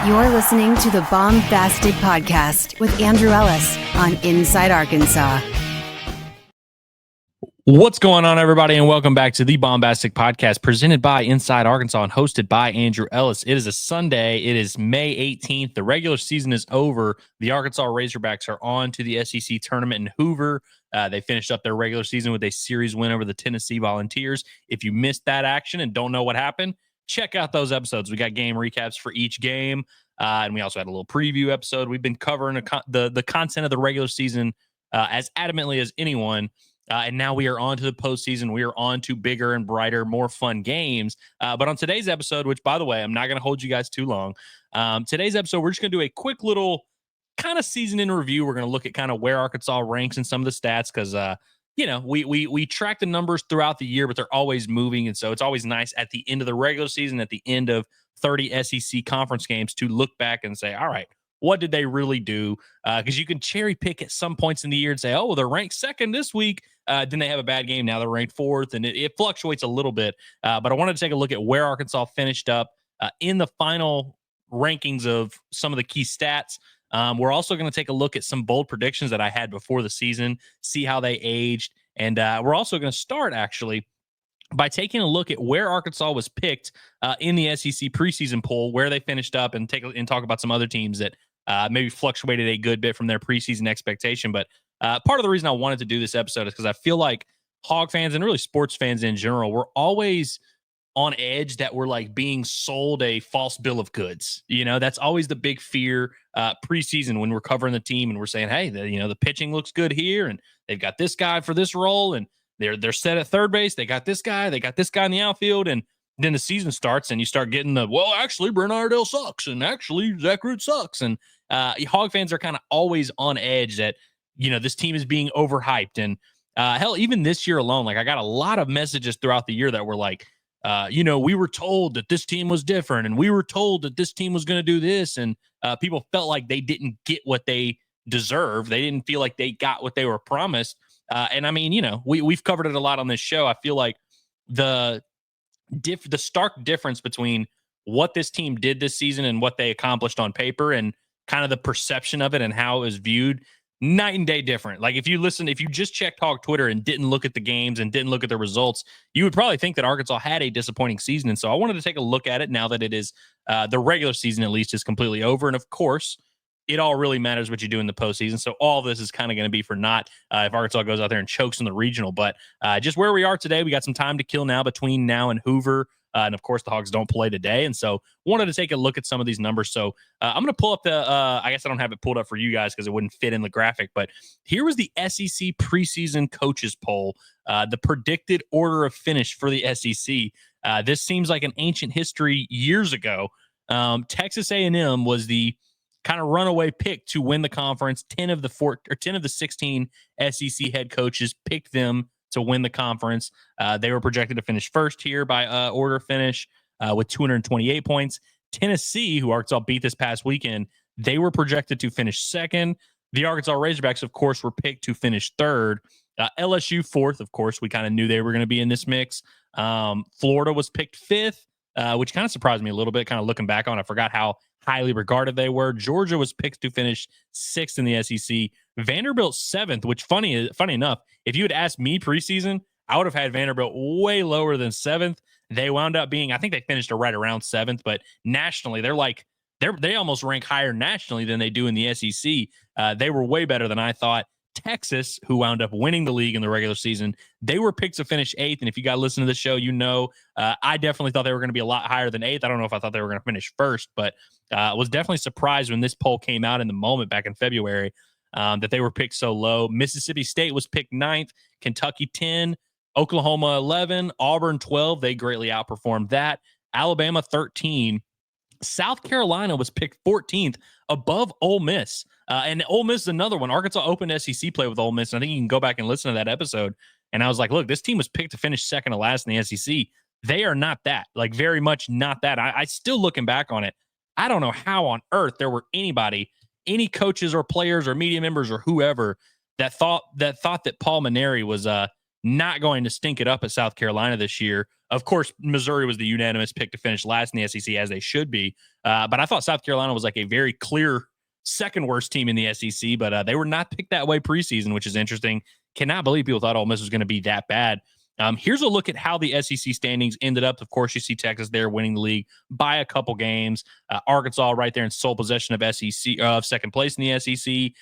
You're listening to the Baumbastic Podcast with Andrew Ellis on Inside Arkansas. What's going on, everybody, and welcome back to the Baumbastic Podcast presented by Inside Arkansas and hosted by Andrew Ellis. It is a Sunday. It is May 18th. The regular season is over. The Arkansas Razorbacks are on to the SEC tournament in Hoover. They finished up their regular season with a series win over the Tennessee Volunteers. If you missed that action and don't know what happened, check out those episodes. We got game recaps for each game, and we also had a little preview episode. We've been covering the content of the regular season as adamantly as anyone. And now we are on to the postseason. We are on to bigger and brighter, more fun games. But on today's episode, which, by the way, I'm not going to hold you guys too long. Today's episode, we're just going to do a quick little kind of season in review. We're going to look at kind of where Arkansas ranks in some of the stats because, we track the numbers throughout the year, but they're always moving. And so it's always nice at the end of the regular season, at the end of 30 SEC conference games, to look back and say, all right, what did they really do? Because you can cherry pick at some points in the year and say, oh, well, they're ranked second this week. Then they have a bad game. Now they're ranked fourth, and it fluctuates a little bit. But I wanted to take a look at where Arkansas finished up in the final rankings of some of the key stats. We're also going to take a look at some bold predictions that I had before the season, see how they aged. And we're also going to start, actually, by taking a look at where Arkansas was picked in the SEC preseason poll, where they finished up, and talk about some other teams that maybe fluctuated a good bit from their preseason expectation. But part of the reason I wanted to do this episode is because I feel like Hog fans and really sports fans in general, we're always on edge that we're like being sold a false bill of goods. You know, that's always the big fear preseason when we're covering the team and we're saying, hey, the pitching looks good here, and they've got this guy for this role, and they're set at third base. They got this guy in the outfield, and then the season starts and you start getting actually Brent Iredale sucks, and actually Zach Root sucks. And Hog fans are kind of always on edge that, this team is being overhyped. And hell, even this year alone, like I got a lot of messages throughout the year that were like, we were told that this team was different, and we were told that this team was going to do this. And people felt like they didn't get what they deserved. They didn't feel like they got what they were promised. And I mean, we've covered it a lot on this show. I feel like the stark difference between what this team did this season and what they accomplished on paper, and kind of the perception of it and how it was viewed, night and day different. Like if you just checked Hog Twitter and didn't look at the games and didn't look at the results, you would probably think that Arkansas had a disappointing season. And so I wanted to take a look at it now that it is the regular season, at least, is completely over. And of course, it all really matters what you do in the postseason. So all this is kind of going to be for naught if Arkansas goes out there and chokes in the regional. But just where we are today, we got some time to kill now between now and Hoover. And of course, the Hogs don't play today. And so wanted to take a look at some of these numbers. So I'm going to pull up I guess I don't have it pulled up for you guys because it wouldn't fit in the graphic. But here was the SEC preseason coaches poll, the predicted order of finish for the SEC. This seems like an ancient history years ago. Texas A&M was the kind of runaway pick to win the conference. 10 of the 16 SEC head coaches picked them to win the conference. They were projected to finish first here by order finish with 228 points. Tennessee, who Arkansas beat this past weekend, they were projected to finish second. The Arkansas Razorbacks, of course, were picked to finish third. LSU fourth, of course. We kind of knew they were going to be in this mix. Florida was picked fifth, which kind of surprised me a little bit, kind of looking back on it. I forgot how highly regarded they were. Georgia was picked to finish sixth in the SEC. Vanderbilt seventh, which funny enough, if you had asked me preseason, I would have had Vanderbilt way lower than seventh. They wound up being, I think they finished right around seventh, but nationally, they almost rank higher nationally than they do in the SEC. They were way better than I thought. Texas, who wound up winning the league in the regular season, they were picked to finish eighth. And if you got to listen to the show, I definitely thought they were going to be a lot higher than eighth. I don't know if I thought they were going to finish first, but was definitely surprised when this poll came out in the moment back in February that they were picked so low. Mississippi State was picked ninth, Kentucky 10, Oklahoma 11, Auburn 12. They greatly outperformed that. Alabama 13. South Carolina was picked 14th above Ole Miss. And Ole Miss is another one. Arkansas opened SEC play with Ole Miss. And I think you can go back and listen to that episode. And I was like, look, this team was picked to finish second to last in the SEC. They are not that, like very much not that. I still looking back on it, I don't know how on earth there were any coaches or players or media members or whoever that thought that Paul Mainieri was not going to stink it up at South Carolina this year. Of course, Missouri was the unanimous pick to finish last in the SEC, as they should be. But I thought South Carolina was like a very clear second worst team in the SEC, but they were not picked that way preseason, which is interesting. Cannot believe people thought Ole Miss was going to be that bad. Here's a look at how the SEC standings ended up. Of course, you see Texas there winning the league by a couple games. Arkansas right there in sole possession of second place in the SEC.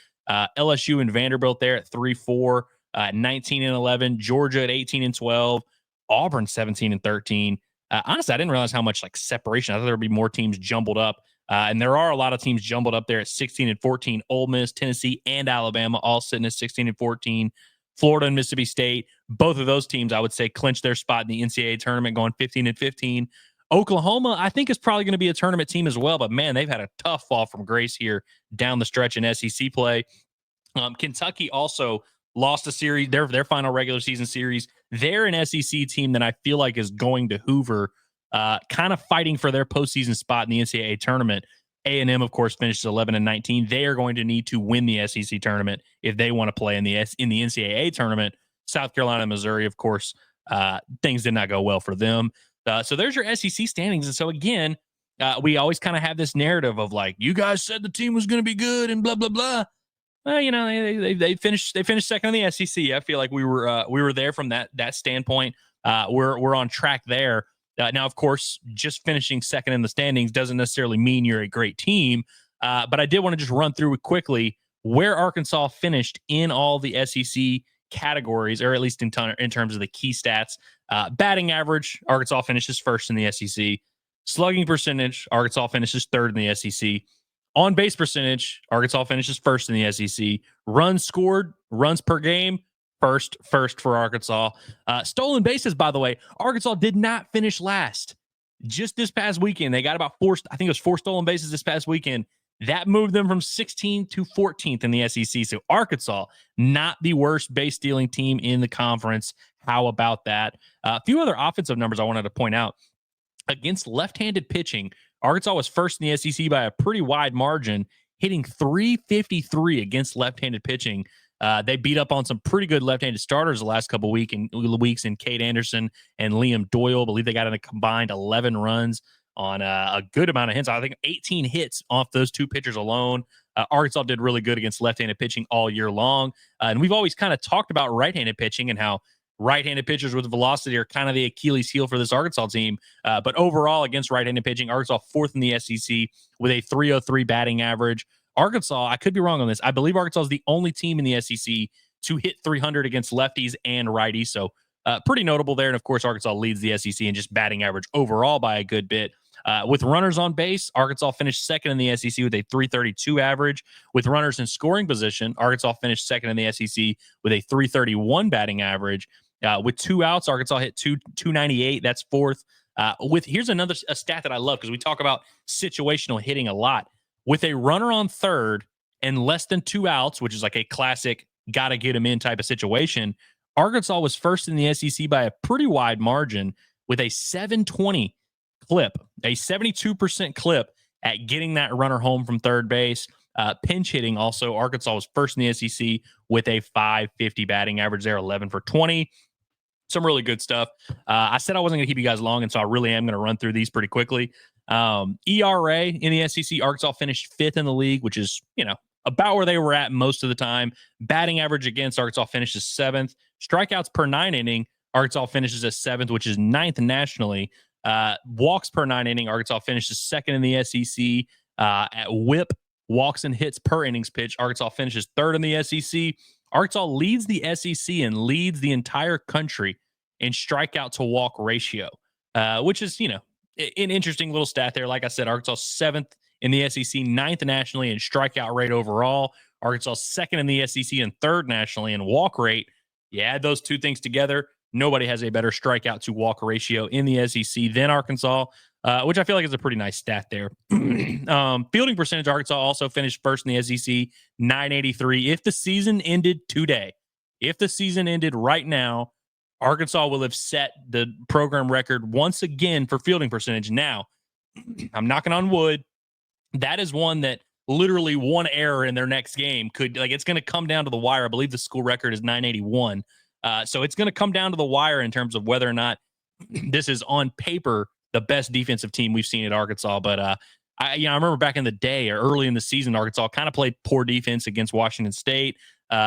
LSU and Vanderbilt there at 3-4, 19-11. Georgia at 18-12. Auburn 17-13. Honestly, I didn't realize how much like separation. I thought there would be more teams jumbled up. And there are a lot of teams jumbled up there at 16-14. Ole Miss, Tennessee, and Alabama all sitting at 16-14. Florida and Mississippi State, both of those teams, I would say, clinched their spot in the NCAA tournament going 15-15. Oklahoma, I think, is probably going to be a tournament team as well. But, man, they've had a tough fall from grace here down the stretch in SEC play. Kentucky also lost a series, their final regular season series. They're an SEC team that I feel like is going to hoover, kind of fighting for their postseason spot in the NCAA tournament. A&M, of course, finishes 11-19. They are going to need to win the SEC tournament if they want to play in the NCAA tournament. South Carolina and Missouri, of course, things did not go well for them. So there's your SEC standings. And so, again, we always kind of have this narrative of like, you guys said the team was going to be good and blah, blah, blah. Well, you know, they finished second in the SEC. I feel like we were there from that standpoint. We're on track there. Now, of course, just finishing second in the standings doesn't necessarily mean you're a great team. But I did want to just run through quickly where Arkansas finished in all the SEC categories, or at least in terms of the key stats. Batting average, Arkansas finishes first in the SEC. Slugging percentage, Arkansas finishes third in the SEC. On base percentage, Arkansas finishes first in the SEC. Runs scored, runs per game, first for Arkansas. Stolen bases, by the way, Arkansas did not finish last. Just this past weekend, they got about four stolen bases this past weekend. That moved them from 16th to 14th in the SEC. So Arkansas, not the worst base stealing team in the conference. How about that? A few other offensive numbers I wanted to point out. Against left-handed pitching, Arkansas was first in the SEC by a pretty wide margin, hitting .353 against left-handed pitching. They beat up on some pretty good left-handed starters the last couple weeks in Cade Anderson and Liam Doyle. I believe they got in a combined 11 runs on a good amount of hits. I think 18 hits off those two pitchers alone. Arkansas did really good against left-handed pitching all year long. And we've always kind of talked about right-handed pitching and how right-handed pitchers with velocity are kind of the Achilles heel for this Arkansas team. But overall, against right-handed pitching, Arkansas fourth in the SEC with a .303 batting average. Arkansas, I could be wrong on this. I believe Arkansas is the only team in the SEC to hit 300 against lefties and righties. So pretty notable there. And, of course, Arkansas leads the SEC in just batting average overall by a good bit. With runners on base, Arkansas finished second in the SEC with a .332 average. With runners in scoring position, Arkansas finished second in the SEC with a .331 batting average. With two outs, Arkansas hit 298. That's fourth. Here's another stat that I love because we talk about situational hitting a lot. With a runner on third and less than two outs, which is like a classic gotta get him in type of situation, Arkansas was first in the SEC by a pretty wide margin with a .720 clip, a 72% clip at getting that runner home from third base. Pinch hitting also, Arkansas was first in the SEC with a .550 batting average there, 11 for 20. Some really good stuff. I said I wasn't going to keep you guys long, and so I really am going to run through these pretty quickly. ERA in the SEC, Arkansas finished fifth in the league, which is, about where they were at most of the time. Batting average against, Arkansas finishes seventh. Strikeouts per 9 inning, Arkansas finishes as seventh, which is ninth nationally. Walks per 9 inning, Arkansas finishes second in the SEC. At whip, walks and hits per innings pitch, Arkansas finishes third in the SEC. Arkansas leads the SEC and leads the entire country in strikeout to walk ratio, which is, an interesting little stat there. Like I said, Arkansas seventh in the SEC, ninth nationally in strikeout rate overall. Arkansas second in the SEC and third nationally in walk rate. You add those two things together, nobody has a better strikeout to walk ratio in the SEC than Arkansas, which I feel like is a pretty nice stat there. Fielding percentage, Arkansas also finished first in the SEC, .983. If the season ended today, if the season ended right now, Arkansas will have set the program record once again for fielding percentage. Now, I'm knocking on wood. That is one that literally one error in their next game could, it's going to come down to the wire. I believe the school record is .981. So it's going to come down to the wire in terms of whether or not this is on paper the best defensive team we've seen at Arkansas. But I remember back in the day or early in the season, Arkansas kind of played poor defense against Washington State,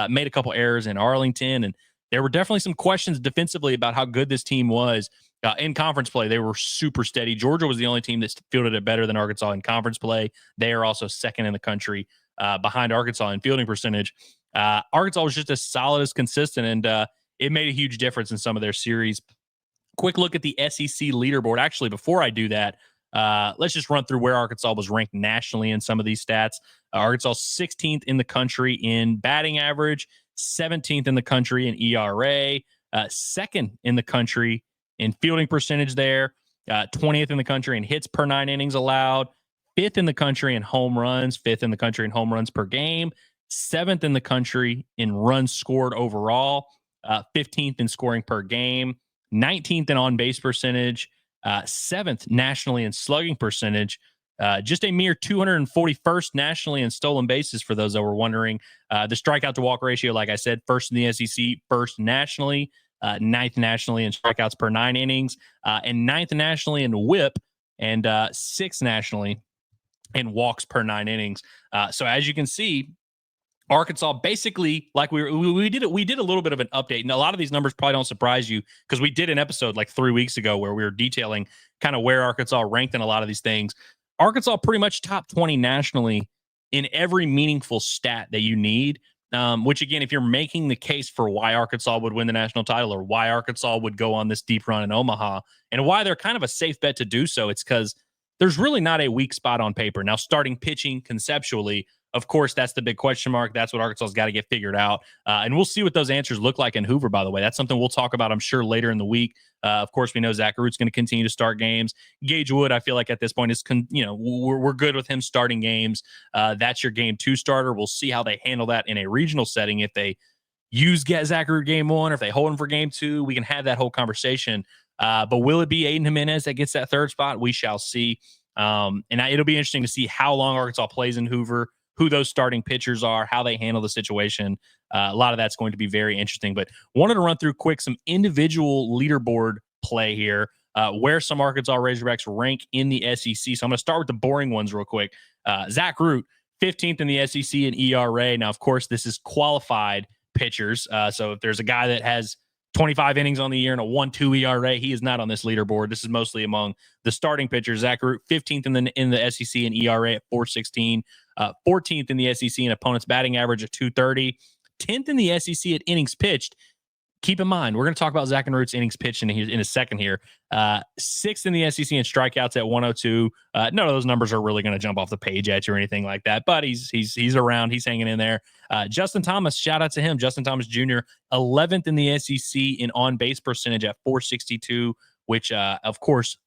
made a couple errors in Arlington, and there were definitely some questions defensively about how good this team was. In conference play, they were super steady. Georgia was the only team that fielded it better than Arkansas in conference play. They are also second in the country behind Arkansas in fielding percentage. Arkansas was just as solid as consistent, and it made a huge difference in some of their series. Quick look at the SEC leaderboard. Actually, before I do that, let's just run through where Arkansas was ranked nationally in some of these stats. Arkansas 16th in the country in batting average, 17th in the country in ERA, second in the country in fielding percentage there, 20th in the country in hits per 9 innings allowed, 5th in the country in home runs, 5th in the country in home runs per game, 7th in the country in runs scored overall, 15th in scoring per game, 19th in on-base percentage, 7th nationally in slugging percentage, just a mere 241st nationally in stolen bases for those that were wondering. The strikeout to walk ratio, like I said, first in the SEC, first nationally, 9th nationally in strikeouts per 9 innings, and 9th nationally in whip, and 6th nationally in walks per 9 innings. So as you can see, Arkansas basically, like we did a little bit of an update, and a lot of these numbers probably don't surprise you because we did an episode like 3 weeks ago where we were detailing kind of where Arkansas ranked in a lot of these things. Arkansas pretty much top 20 nationally in every meaningful stat that you need. Which again, if you're making the case for why Arkansas would win the national title or why Arkansas would go on this deep run in Omaha and why they're kind of a safe bet to do so, it's because there's really not a weak spot on paper. Now, starting pitching conceptually, of course, that's the big question mark. That's what Arkansas's got to get figured out. And we'll see what those answers look like in Hoover, by the way. That's something we'll talk about, I'm sure, later in the week. Of course, we know Zach Root's going to continue to start games. Gage Wood, I feel like at this point, we're good with him starting games. That's your game 2 starter. We'll see how they handle that in a regional setting. If they use Zach Root game 1, or if they hold him for game 2, we can have that whole conversation. But will it be Aiden Jimenez that gets that 3rd spot? We shall see. It'll be interesting to see how long Arkansas plays in Hoover, who those starting pitchers are, how they handle the situation. A lot of that's going to be very interesting. But wanted to run through quick some individual leaderboard play here, where some Arkansas Razorbacks rank in the SEC. So I'm going to start with the boring ones real quick. Zach Root, 15th in the SEC in ERA. Now, of course, this is qualified pitchers. So if there's a guy that has 25 innings on the year and a 1.2 ERA, he is not on this leaderboard. This is mostly among the starting pitchers. Zach Root, 15th in the SEC in ERA at 4.16, 14th in the SEC in opponent's batting average at 2.30, 10th in the SEC at innings pitched. Keep in mind, we're going to talk about Zach and Root's innings pitched in a second here. 6th in the SEC in strikeouts at 102. None of those numbers are really going to jump off the page at you or anything like that, but he's around. He's hanging in there. Justin Thomas, shout out to him. Justin Thomas Jr., 11th in the SEC in on-base percentage at 462, which, of course,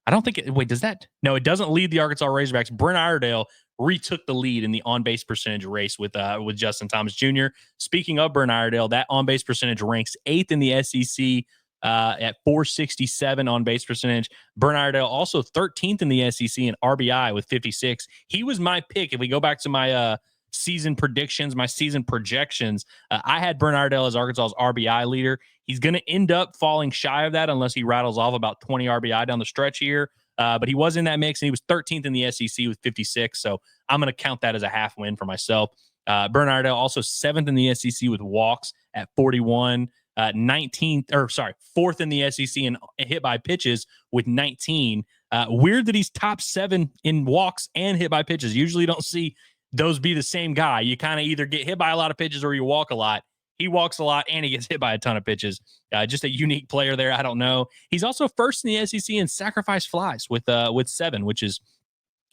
I don't think does that? No, it doesn't lead the Arkansas Razorbacks. Brent Iredale retook the lead in the on-base percentage race with Justin Thomas Jr. Speaking of Brent Iredale, that on-base percentage ranks 8th in the SEC at 467 on-base percentage. Brent Iredale also 13th in the SEC in RBI with 56. He was my pick. If we go back to my season predictions, my season projections, I had Brent Iredale as Arkansas's RBI leader. He's going to end up falling shy of that unless he rattles off about 20 RBI down the stretch here. But he was in that mix, and he was 13th in the SEC with 56. So I'm going to count that as a half win for myself. Brent Iredale also 7th in the SEC with walks at 41. 4th in the SEC in hit by pitches with 19. Weird that he's top 7 in walks and hit by pitches. Usually you don't see those be the same guy. You kind of either get hit by a lot of pitches or you walk a lot. He walks a lot and he gets hit by a ton of pitches. Just a unique player there. I don't know. He's also first in the SEC in sacrifice flies with 7, which is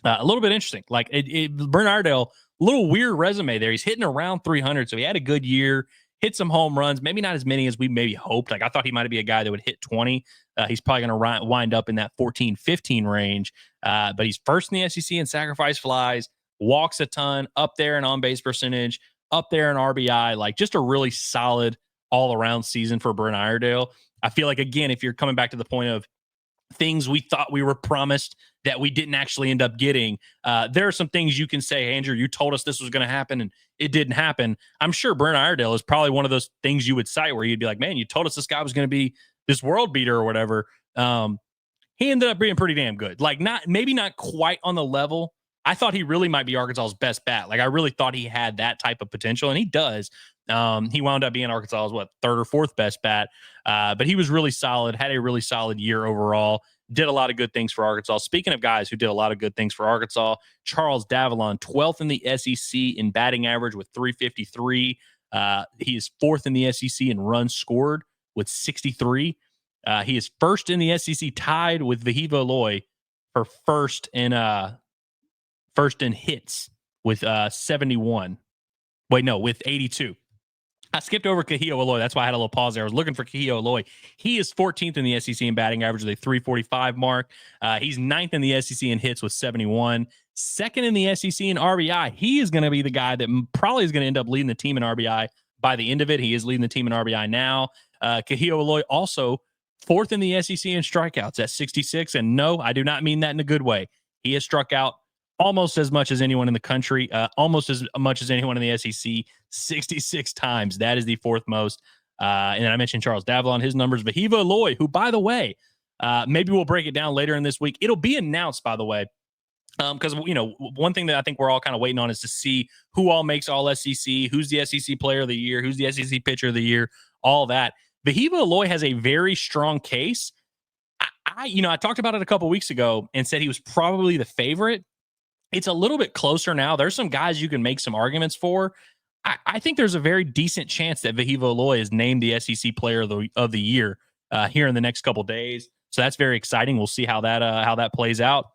a little bit interesting. Like Brent Iredale, a little weird resume there. He's hitting around 300, so he had a good year. Hit some home runs, maybe not as many as we maybe hoped. Like I thought he might be a guy that would hit 20. He's probably going to wind up in that 14, 15 range. But he's first in the SEC in sacrifice flies, walks a ton, up there in on-base percentage, up there in RBI. Like just a really solid all-around season for Brent Iredale. I feel like, again, if you're coming back to the point of things we thought we were promised that we didn't actually end up getting, there are some things you can say, hey, Andrew, you told us this was going to happen, and it didn't happen. I'm sure Brent Iredale is probably one of those things you would cite where you'd be like, man, you told us this guy was going to be this world beater or whatever. He ended up being pretty damn good. Like maybe not quite on the level. I thought he really might be Arkansas's best bat. Like I really thought he had that type of potential, and he does. He wound up being Arkansas's third or fourth best bat. But he was really solid, had a really solid year overall. Did a lot of good things for Arkansas. Speaking of guys who did a lot of good things for Arkansas, Charles Davalon, 12th in the SEC in batting average with 353. He is fourth in the SEC in runs scored with 63. He is first in the SEC, tied with Vahiva Aloy for first in hits with 71. Wait, no, with 82. I skipped over Kahio Aloy. That's why I had a little pause there. I was looking for Kahio Aloy. He is 14th in the SEC in batting average with a 345 mark. He's 9th in the SEC in hits with 71. Second in the SEC in RBI. He is going to be the guy that probably is going to end up leading the team in RBI by the end of it. He is leading the team in RBI now. Kahio Aloy also fourth in the SEC in strikeouts at 66. And no, I do not mean that in a good way. He has struck out almost as much as anyone in the country, almost as much as anyone in the SEC, 66 times. That is the fourth most. And then I mentioned Charles Davalon, his numbers. Vahiva Aloy, who, by the way, maybe we'll break it down later in this week. It'll be announced, by the way, because, one thing that I think we're all kind of waiting on is to see who all makes all SEC, who's the SEC player of the year, who's the SEC pitcher of the year, all that. Vahiva Aloy has a very strong case. I talked about it a couple weeks ago and said he was probably the favorite. It's a little bit closer now. There's some guys you can make some arguments for. I think there's a very decent chance that Vahiva Aloy is named the SEC Player of the Year here in the next couple days. So that's very exciting. We'll see how that plays out.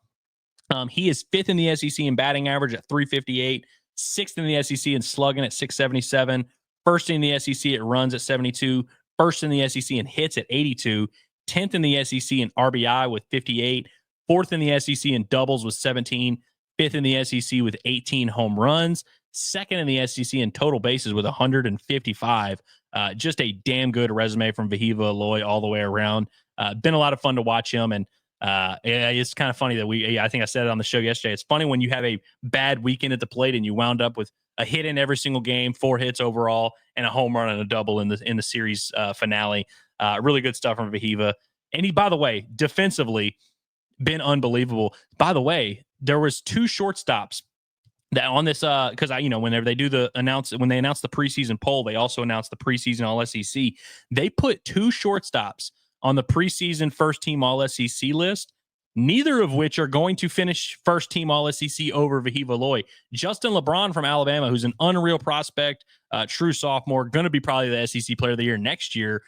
He is fifth in the SEC in batting average at 358, sixth in the SEC in slugging at 677, first in the SEC at runs at 72, first in the SEC in hits at 82, 10th in the SEC in RBI with 58, fourth in the SEC in doubles with 17, fifth in the SEC with 18 home runs, second in the SEC in total bases with 155. Just a damn good resume from Vahiva Aloy all the way around. Been a lot of fun to watch him, and it's kind of funny that I think I said it on the show yesterday. It's funny when you have a bad weekend at the plate and you wound up with a hit in every single game, 4 hits overall, and a home run and a double in the series finale. Really good stuff from Vahiva. And he, by the way, defensively been unbelievable. By the way, there was 2 shortstops that on this because whenever they do when they announce the preseason poll, they also announce the preseason All SEC. They put 2 shortstops on the preseason first team All SEC list, neither of which are going to finish first team All SEC over Vahiva Aloy. Justin LeBron from Alabama, who's an unreal prospect, true sophomore, going to be probably the SEC Player of the Year next year.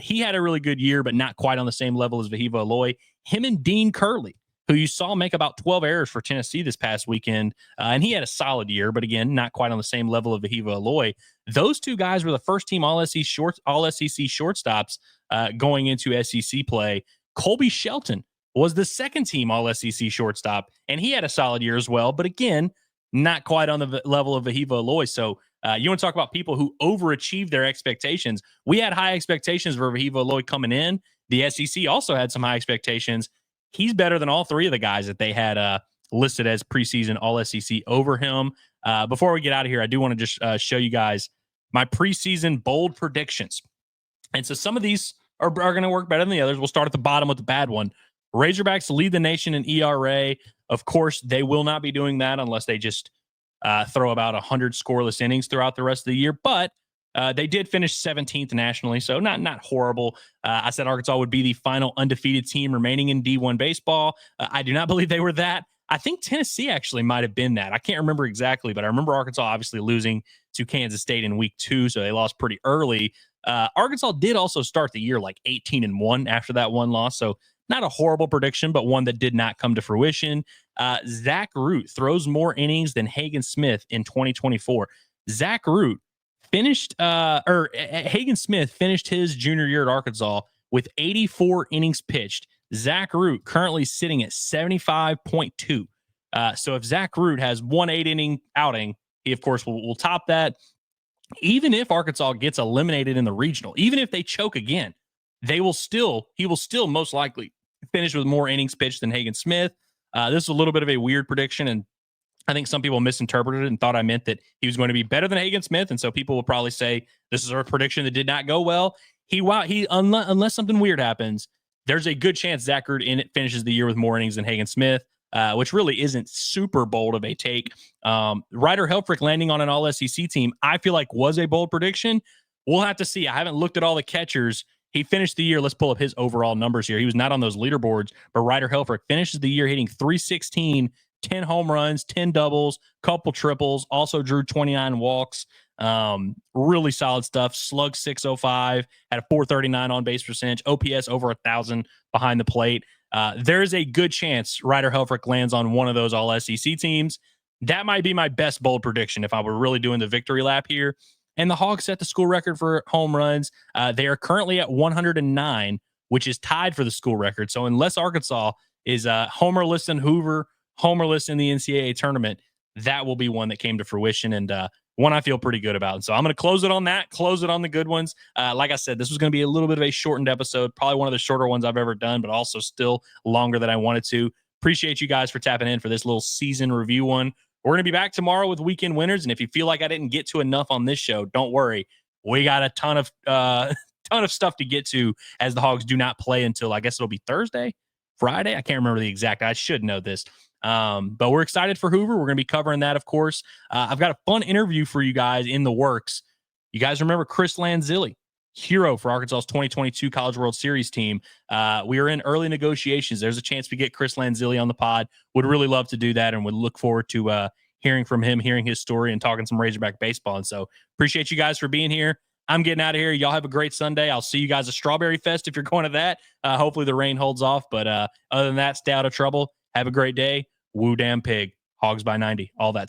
He had a really good year, but not quite on the same level as Vahiva Aloy. Him and Dean Curley, who you saw make about 12 errors for Tennessee this past weekend, and he had a solid year, but again, not quite on the same level of Vahiva Aloy. Those 2 guys were the first team All SEC shortstops going into SEC play. Colby Shelton was the second team All SEC shortstop, and he had a solid year as well, but again, not quite on the level of Vahiva Aloy. So you want to talk about people who overachieved their expectations. We had high expectations for Vahiva Aloy coming in. The SEC also had some high expectations. He's better than all 3 of the guys that they had listed as preseason All SEC over him. Before we get out of here, I do want to just show you guys my preseason bold predictions. And so some of these are going to work better than the others. We'll start at the bottom with the bad one. Razorbacks lead the nation in ERA. Of course, they will not be doing that unless they just throw about 100 scoreless innings throughout the rest of the year. But they did finish 17th nationally, so not horrible. I said Arkansas would be the final undefeated team remaining in D1 baseball. I do not believe they were that. I think Tennessee actually might have been that. I can't remember exactly, but I remember Arkansas obviously losing to Kansas State in week 2, so they lost pretty early. Arkansas did also start the year like 18-1 after that one loss, so not a horrible prediction, but one that did not come to fruition. Zach Root throws more innings than Hagen Smith in 2024. Zach Root Hagen Smith finished his junior year at Arkansas with 84 innings pitched. Zach Root currently sitting at 75.2. So if Zach Root has 1 8-inning outing, he of course will top that. Even if Arkansas gets eliminated in the regional, even if they choke again, he will still most likely finish with more innings pitched than Hagen Smith. This is a little bit of a weird prediction, and I think some people misinterpreted it and thought I meant that he was going to be better than Hagen Smith. And so people will probably say this is a prediction that did not go well. Unless something weird happens, there's a good chance Zach Ertz finishes the year with more innings than Hagen Smith, which really isn't super bold of a take. Ryder Helfrich landing on an all-SEC team, I feel like was a bold prediction. We'll have to see. I haven't looked at all the catchers. He finished the year. Let's pull up his overall numbers here. He was not on those leaderboards, but Ryder Helfrich finishes the year hitting .316, 10 home runs, 10 doubles, couple triples, also drew 29 walks. Really solid stuff. Slug .605, had a .439 on base percentage, OPS over 1,000 behind the plate. There's a good chance Ryder Helfrich lands on one of those all SEC teams. That might be my best bold prediction if I were really doing the victory lap here. And the Hogs set the school record for home runs. They are currently at 109, which is tied for the school record. So unless Arkansas is homerless in Hoover, homerless in the NCAA tournament, that will be one that came to fruition and one I feel pretty good about. And so I'm going to close it on that, close it on the good ones. Like I said, this was going to be a little bit of a shortened episode, probably one of the shorter ones I've ever done, but also still longer than I wanted to. Appreciate you guys for tapping in for this little season review one. We're going to be back tomorrow with weekend winners. And if you feel like I didn't get to enough on this show, don't worry. We got a ton of stuff to get to as the Hogs do not play until I guess it'll be Thursday, Friday. I can't remember the exact. I should know this. But we're excited for Hoover. We're going to be covering that, of course. I've got a fun interview for you guys in the works. You guys remember Chris Lanzilli, hero for Arkansas's 2022 College World Series team. We are in early negotiations. There's a chance we get Chris Lanzilli on the pod. Would really love to do that and would look forward to hearing from him, hearing his story, and talking some Razorback baseball. And so appreciate you guys for being here. I'm getting out of here. Y'all have a great Sunday. I'll see you guys at Strawberry Fest if you're going to that. Hopefully the rain holds off. But other than that, stay out of trouble. Have a great day. Woo damn pig. Hogs by 90. All that stuff.